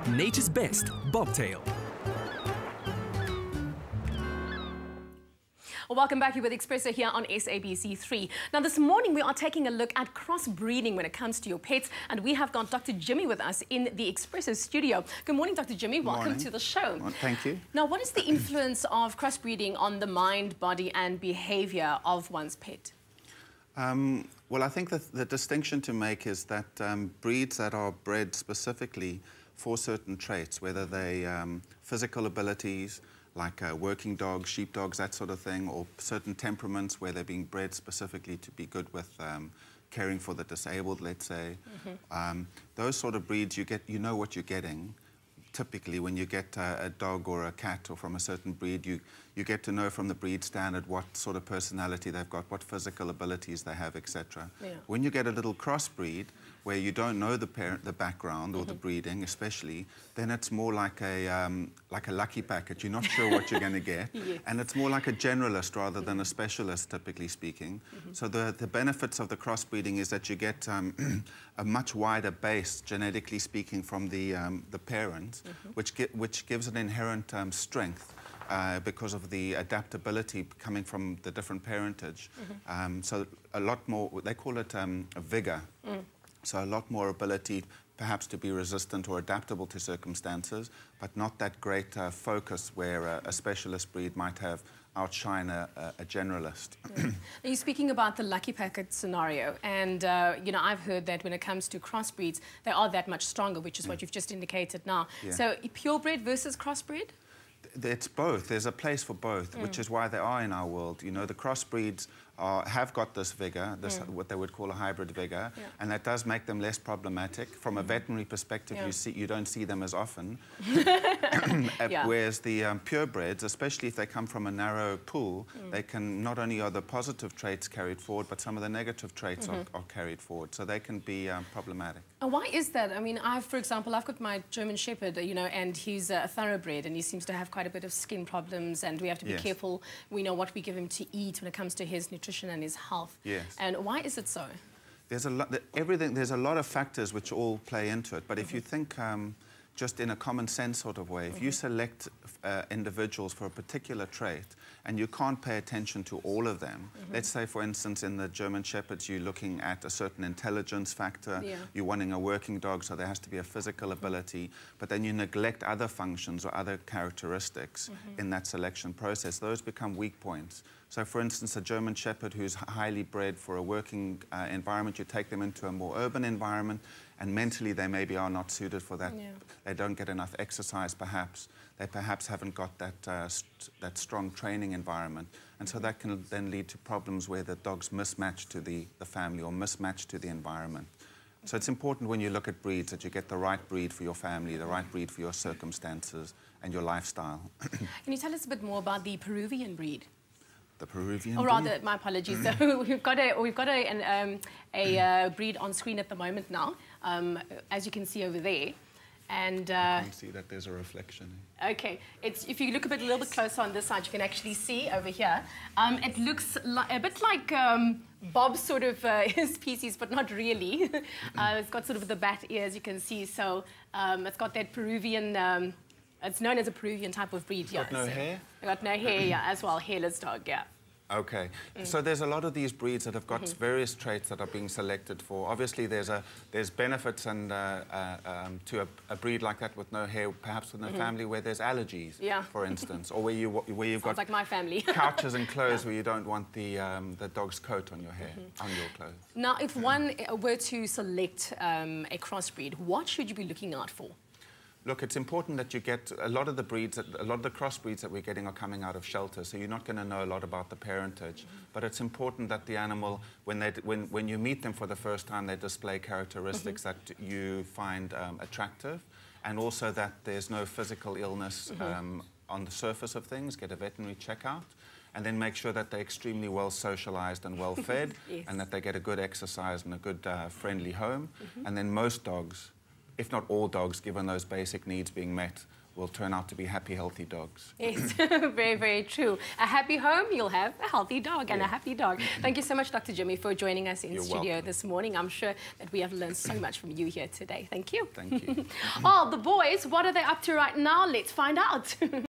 Nature's best bobtail. Welcome back. You're with Expresso here on SABC3. Now, this morning we are taking a look at crossbreeding when it comes to your pets, and we have got Dr. Jimmy with us in the Expresso studio. Good morning, Dr. Jimmy. Welcome to the show. Well, thank you. Now, what is the influence of crossbreeding on the mind, body, and behaviour of one's pet? Well, I think that the distinction to make is that breeds that are bred specifically for certain traits, whether they physical abilities, like working dogs, sheepdogs, that sort of thing, or certain temperaments where they're being bred specifically to be good with caring for the disabled, let's say. Those sort of breeds, you know what you're getting. Typically, when you get a dog or a cat or from a certain breed, you get to know from the breed standard what sort of personality they've got, what physical abilities they have, etc. Yeah. When you get a little crossbreed, where you don't know the background or the breeding, especially, then it's more like a lucky packet. You're not sure what you're going to get, yes. And it's more like a generalist rather than a specialist, typically speaking. So the benefits of the crossbreeding is that you get a much wider base, genetically speaking, from the parents, which gives an inherent strength. Because of the adaptability coming from the different parentage. So a lot more, they call it a vigor. So a lot more ability perhaps to be resistant or adaptable to circumstances, but not that great focus where a specialist breed might have outshine a generalist. You're speaking about the lucky packet scenario, and you know, I've heard that when it comes to crossbreeds, they are that much stronger, which is what you've just indicated now. Yeah. So purebred versus crossbreed? It's both. There's a place for both, which is why they are in our world. You know, the crossbreeds have got this vigor, what they would call a hybrid vigor, and that does make them less problematic. From a veterinary perspective, you don't see them as often. Whereas the purebreds, especially if they come from a narrow pool, they can, not only are the positive traits carried forward, but some of the negative traits are carried forward, so they can be problematic. And why is that? I mean, for example, I've got my German Shepherd, you know, and he's a thoroughbred, and he seems to have quite a bit of skin problems, and we have to be careful. We know what we give him to eat when it comes to his nutrition and his health. Yes. And why is it so? There's a lot. There's a lot of factors which all play into it. But if you think just in a common sense sort of way, if you select individuals for a particular trait and you can't pay attention to all of them, let's say, for instance, in the German Shepherds, you're looking at a certain intelligence factor, you're wanting a working dog, so there has to be a physical ability, but then you neglect other functions or other characteristics in that selection process, those become weak points. So, for instance, a German Shepherd who's highly bred for a working environment, you take them into a more urban environment, and mentally they maybe are not suited for that. They don't get enough exercise, perhaps. They perhaps haven't got that strong training environment. And so that can then lead to problems where the dog's mismatched to the family or mismatched to the environment. So it's important when you look at breeds that you get the right breed for your family, the right breed for your circumstances and your lifestyle. Can you tell us a bit more about the Peruvian breed? The Peruvian breed? Rather, my apologies. So we've got a breed on screen at the moment now, as you can see over there. And you can see that there's a reflection. Okay, if you look a little bit closer on this side, you can actually see over here. It looks a bit like Bob's sort of species, but not really. It's got sort of the bat ears, you can see. So it's got that Peruvian. It's known as a Peruvian type of breed. It's got no hair? It's got no hair, as well. Hairless dog, Okay. So there's a lot of these breeds that have got various traits that are being selected for. Obviously, there's benefits and to a breed like that with no hair, perhaps with no family where there's allergies, for instance, or where you've got like my family. couches and clothes where you don't want the dog's coat on your hair, on your clothes. Now, if one were to select a crossbreed, what should you be looking out for? Look, it's important that you get a lot of the breeds, a lot of the crossbreeds that we're getting are coming out of shelters, so you're not going to know a lot about the parentage. But it's important that the animal, when you meet them for the first time, they display characteristics that you find attractive, and also that there's no physical illness on the surface of things. Get a veterinary checkout, and then make sure that they're extremely well socialized and well fed, and that they get a good exercise and a good friendly home. And then most dogs, if not all dogs, given those basic needs being met, will turn out to be happy, healthy dogs. Yes, very, very true. A happy home, you'll have a healthy dog and a happy dog. Thank you so much, Dr. Jimmy, for joining us in studio this morning. I'm sure that we have learned so much from you here today. Thank you. Thank you. Oh, the boys, what are they up to right now? Let's find out.